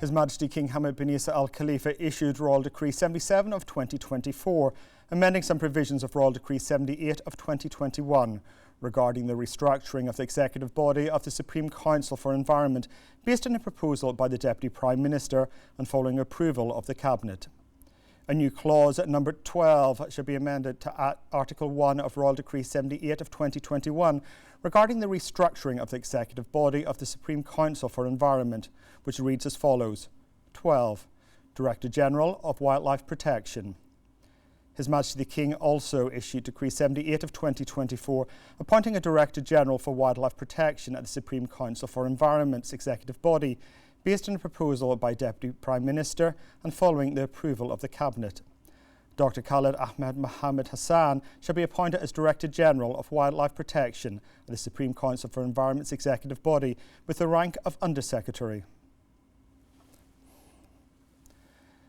His Majesty King Hamad bin Isa Al Khalifa issued Royal Decree 77 of 2024, amending some provisions of Royal Decree 78 of 2021 regarding the restructuring of the executive body of the Supreme Council for Environment, based on a proposal by the Deputy Prime Minister and following approval of the Cabinet. A new clause at number 12 should be amended to Article 1 of Royal Decree 78 of 2021 regarding the restructuring of the executive body of the Supreme Council for Environment, which reads as follows. 12. Director General of Wildlife Protection. His Majesty the King also issued Decree 78 of 2024, appointing a Director General for Wildlife Protection at the Supreme Council for Environment's executive body, based on a proposal by Deputy Prime Minister and following the approval of the Cabinet. Dr. Khalid Ahmed Mohammed Hassan shall be appointed as Director General of Wildlife Protection at the Supreme Council for Environment's executive body, with the rank of Under Secretary.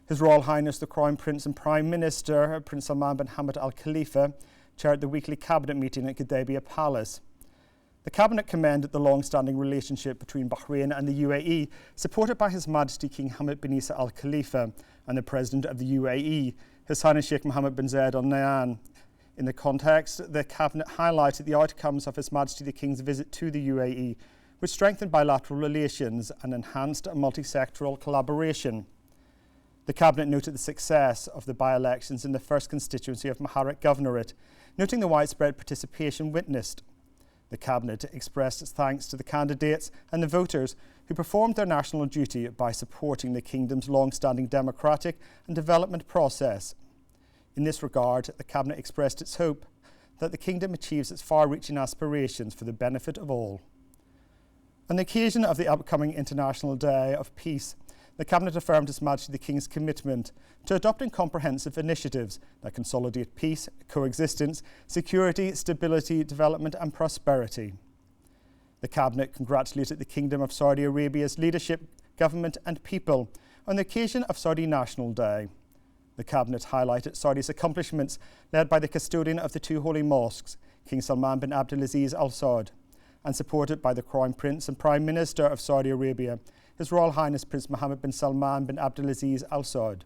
His Royal Highness the Crown Prince and Prime Minister, Prince Salman bin Hamad Al Khalifa, chaired the weekly Cabinet meeting at Gudaibiya Palace. The Cabinet commended the long-standing relationship between Bahrain and the UAE, supported by His Majesty King Hamad bin Isa Al Khalifa and the President of the UAE, His Highness Sheikh Mohammed bin Zayed Al Nahyan. In the context, the Cabinet highlighted the outcomes of His Majesty the King's visit to the UAE, which strengthened bilateral relations and enhanced multi-sectoral collaboration. The Cabinet noted the success of the by-elections in the first constituency of Maharat Governorate, noting the widespread participation witnessed. The Cabinet expressed its thanks to the candidates and the voters who performed their national duty by supporting the Kingdom's long-standing democratic and development process. In this regard, the Cabinet expressed its hope that the Kingdom achieves its far-reaching aspirations for the benefit of all. On the occasion of the upcoming International Day of Peace, the Cabinet affirmed His Majesty the King's commitment to adopting comprehensive initiatives that consolidate peace, coexistence, security, stability, development and prosperity. The Cabinet congratulated the Kingdom of Saudi Arabia's leadership, government and people on the occasion of Saudi National Day. The Cabinet highlighted Saudi's accomplishments led by the custodian of the two holy mosques, King Salman bin Abdulaziz Al Saud, and supported by the Crown Prince and Prime Minister of Saudi Arabia, His Royal Highness Prince Mohammed bin Salman bin Abdulaziz Al Saud.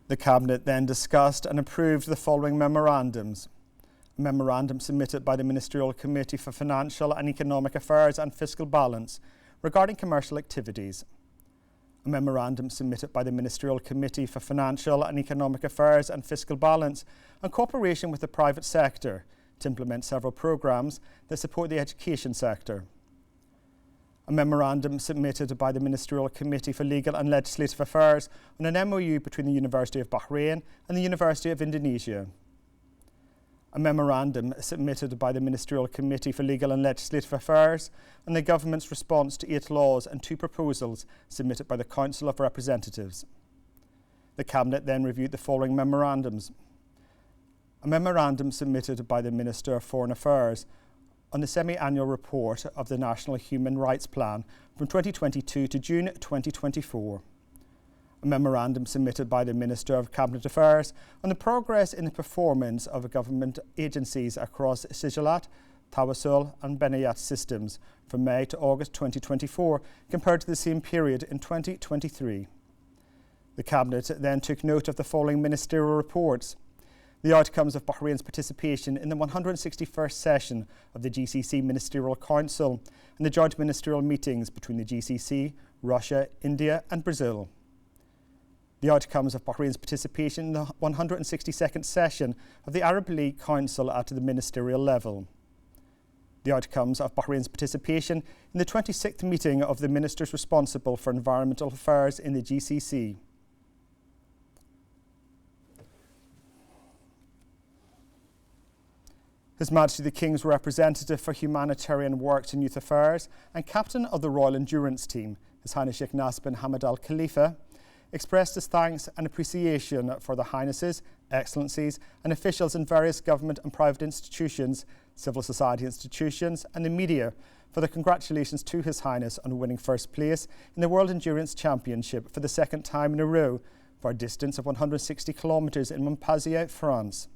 The Cabinet then discussed and approved the following memorandums. A memorandum submitted by the Ministerial Committee for Financial and Economic Affairs and Fiscal Balance regarding commercial activities. A memorandum submitted by the Ministerial Committee for Financial and Economic Affairs and Fiscal Balance on cooperation with the private sector to implement several programmes that support the education sector. A memorandum submitted by the Ministerial Committee for Legal and Legislative Affairs on an MOU between the University of Bahrain and the University of Indonesia. A memorandum submitted by the Ministerial Committee for Legal and Legislative Affairs on the Government's response to 8 laws and 2 proposals submitted by the Council of Representatives. The Cabinet then reviewed the following memorandums. A memorandum submitted by the Minister of Foreign Affairs on the semi-annual report of the National Human Rights Plan from 2022 to June 2024. A memorandum submitted by the Minister of Cabinet Affairs on the progress in the performance of government agencies across Sijalat, Tawassul and Benayat systems from May to August 2024 compared to the same period in 2023. The Cabinet then took note of the following ministerial reports. The outcomes of Bahrain's participation in the 161st session of the GCC Ministerial Council and the joint ministerial meetings between the GCC, Russia, India and Brazil. The outcomes of Bahrain's participation in the 162nd session of the Arab League Council at the ministerial level. The outcomes of Bahrain's participation in the 26th meeting of the ministers responsible for environmental affairs in the GCC. His Majesty the King's representative for humanitarian works and youth affairs and captain of the Royal Endurance Team, His Highness Sheikh Nasser bin Hamad Al Khalifa, expressed his thanks and appreciation for the Highnesses, Excellencies and officials in various government and private institutions, civil society institutions and the media for the congratulations to His Highness on winning first place in the World Endurance Championship for the second time in a row for a distance of 160 kilometres in Montpellier, France.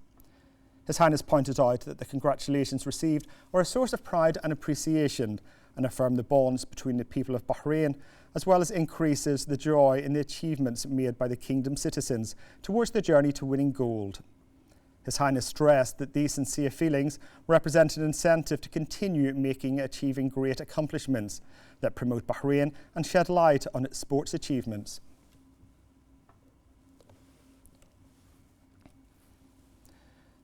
His Highness pointed out that the congratulations received are a source of pride and appreciation and affirm the bonds between the people of Bahrain, as well as increases the joy in the achievements made by the Kingdom's citizens towards the journey to winning gold. His Highness stressed that these sincere feelings represent an incentive to continue achieving great accomplishments that promote Bahrain and shed light on its sports achievements.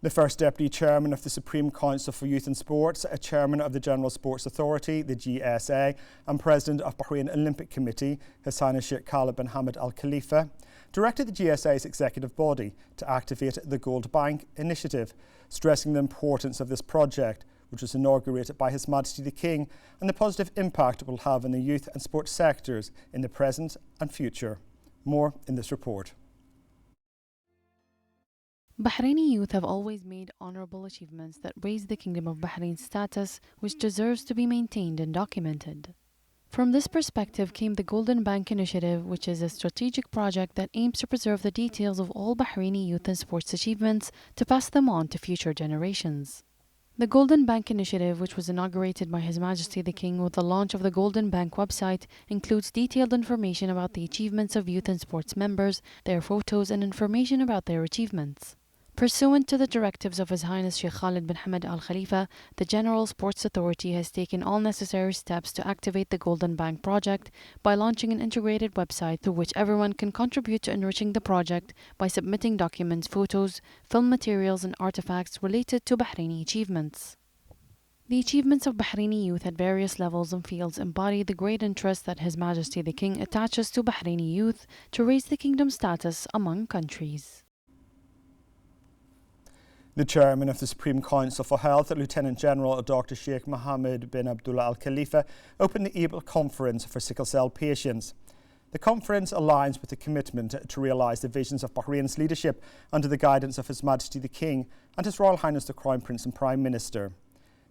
The first Deputy Chairman of the Supreme Council for Youth and Sports, a Chairman of the General Sports Authority, the GSA, and President of Bahrain Olympic Committee, His Highness Sheikh Khalid bin Hamad Al Khalifa, directed the GSA's executive body to activate the Gold Bank initiative, stressing the importance of this project, which was inaugurated by His Majesty the King, and the positive impact it will have on the youth and sports sectors in the present and future. More in this report. Bahraini youth have always made honourable achievements that raise the Kingdom of Bahrain's status, which deserves to be maintained and documented. From this perspective came the Golden Bank Initiative, which is a strategic project that aims to preserve the details of all Bahraini youth and sports achievements to pass them on to future generations. The Golden Bank Initiative, which was inaugurated by His Majesty the King with the launch of the Golden Bank website, includes detailed information about the achievements of youth and sports members, their photos and information about their achievements. Pursuant to the directives of His Highness Sheikh Khalid bin Hamad Al Khalifa, the General Sports Authority has taken all necessary steps to activate the Golden Bank project by launching an integrated website through which everyone can contribute to enriching the project by submitting documents, photos, film materials and artifacts related to Bahraini achievements. The achievements of Bahraini youth at various levels and fields embody the great interest that His Majesty the King attaches to Bahraini youth to raise the kingdom's status among countries. The Chairman of the Supreme Council for Health, Lieutenant General Dr. Sheikh Mohammed bin Abdullah Al Khalifa, opened the April Conference for Sickle Cell Patients. The conference aligns with the commitment to realise the visions of Bahrain's leadership under the guidance of His Majesty the King and His Royal Highness the Crown Prince and Prime Minister.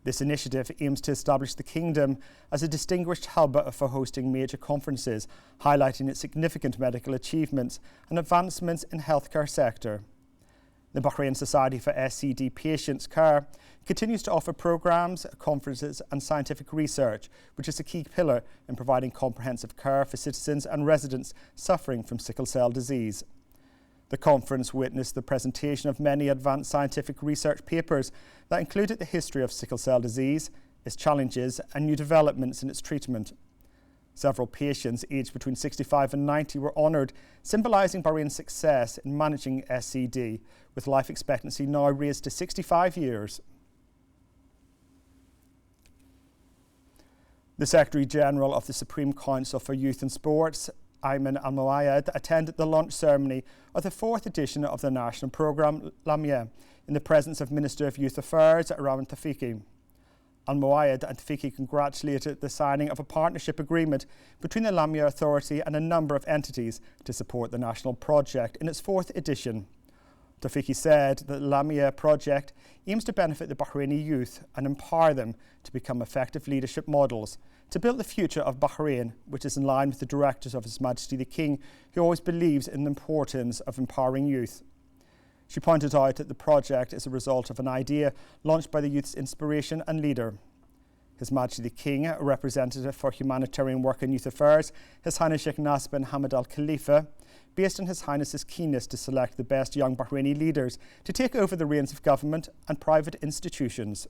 This initiative aims to establish the Kingdom as a distinguished hub for hosting major conferences, highlighting its significant medical achievements and advancements in the healthcare sector. The Bahrain Society for SCD Patients Care continues to offer programmes, conferences and scientific research, which is a key pillar in providing comprehensive care for citizens and residents suffering from sickle cell disease. The conference witnessed the presentation of many advanced scientific research papers that included the history of sickle cell disease, its challenges and new developments in its treatment. Several patients aged between 65 and 90 were honoured, symbolising Bahrain's success in managing SCD, with life expectancy now raised to 65 years. The Secretary-General of the Supreme Council for Youth and Sports, Ayman Al-Muayyad, attended the launch ceremony of the 4th edition of the national programme, Lamia, in the presence of Minister of Youth Affairs, Rahman Tafiki. Al-Muayyad and Tafiki congratulated the signing of a partnership agreement between the Lamia Authority and a number of entities to support the national project in its 4th edition. Tafiki said that the Lamia project aims to benefit the Bahraini youth and empower them to become effective leadership models to build the future of Bahrain, which is in line with the directives of His Majesty the King, who always believes in the importance of empowering youth. She pointed out that the project is a result of an idea launched by the youth's inspiration and leader. His Majesty the King, a representative for humanitarian work and youth affairs, His Highness Sheikh Nasser bin Hamad Al Khalifa, based on His Highness's keenness to select the best young Bahraini leaders to take over the reins of government and private institutions.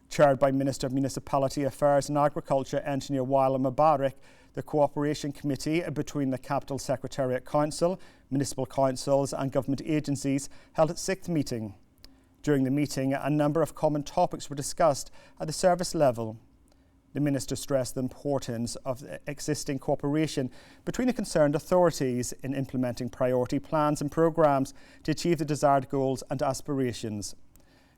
Chaired by Minister of Municipality Affairs and Agriculture Engineer Wael Mubarak, the Cooperation Committee between the Capital Secretariat Council, municipal councils and government agencies held its 6th meeting. During the meeting, a number of common topics were discussed at the service level. The Minister stressed the importance of existing cooperation between the concerned authorities in implementing priority plans and programmes to achieve the desired goals and aspirations.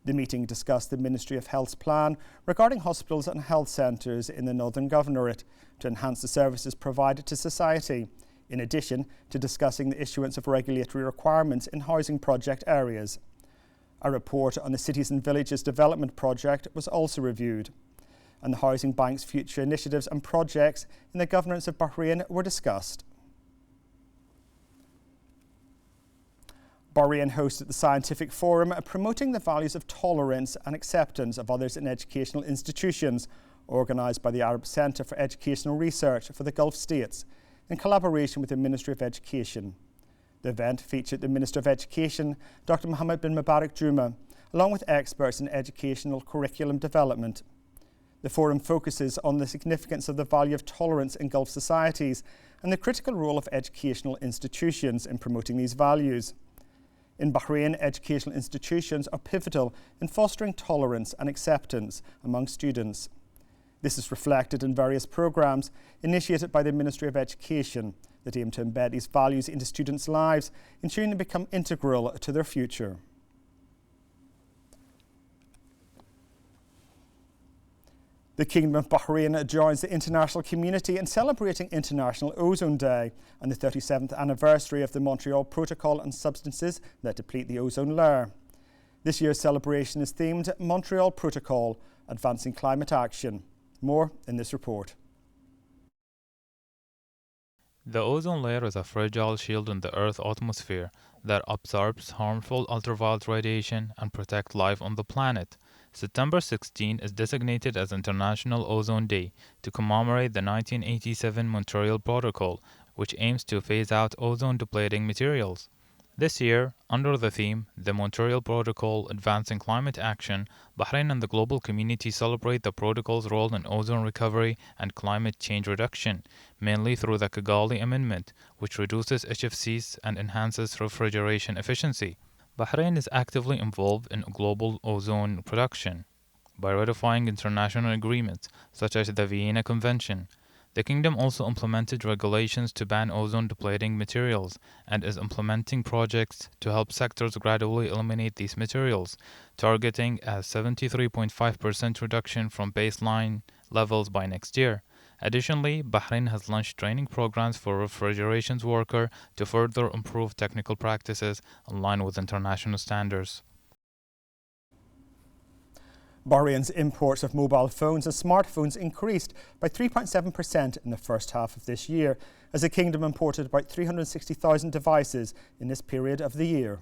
The meeting discussed the Ministry of Health's plan regarding hospitals and health centres in the Northern Governorate to enhance the services provided to society, in addition to discussing the issuance of regulatory requirements in housing project areas. A report on the Cities and Villages Development Project was also reviewed, and the Housing Bank's future initiatives and projects in the governance of Bahrain were discussed. Bahrain hosted the Scientific Forum promoting the values of tolerance and acceptance of others in educational institutions, organised by the Arab Centre for Educational Research for the Gulf States, in collaboration with the Ministry of Education. The event featured the Minister of Education, Dr. Mohammed bin Mubarak Juma, along with experts in educational curriculum development. The forum focuses on the significance of the value of tolerance in Gulf societies and the critical role of educational institutions in promoting these values. In Bahrain, educational institutions are pivotal in fostering tolerance and acceptance among students. This is reflected in various programmes initiated by the Ministry of Education that aim to embed these values into students' lives, ensuring they become integral to their future. The Kingdom of Bahrain joins the international community in celebrating International Ozone Day and the 37th anniversary of the Montreal Protocol on substances that deplete the ozone layer. This year's celebration is themed Montreal Protocol, Advancing Climate Action. More in this report. The ozone layer is a fragile shield in the Earth's atmosphere that absorbs harmful ultraviolet radiation and protects life on the planet. September 16 is designated as International Ozone Day to commemorate the 1987 Montreal Protocol, which aims to phase out ozone-depleting materials. This year, under the theme, the Montreal Protocol Advancing Climate Action, Bahrain and the global community celebrate the protocol's role in ozone recovery and climate change reduction, mainly through the Kigali Amendment, which reduces HFCs and enhances refrigeration efficiency. Bahrain is actively involved in global ozone production by ratifying international agreements such as the Vienna Convention. The kingdom also implemented regulations to ban ozone-depleting materials and is implementing projects to help sectors gradually eliminate these materials, targeting a 73.5% reduction from baseline levels by next year. Additionally, Bahrain has launched training programs for refrigeration workers to further improve technical practices in line with international standards. Bahrain's imports of mobile phones and smartphones increased by 3.7% in the first half of this year, as the kingdom imported about 360,000 devices in this period of the year.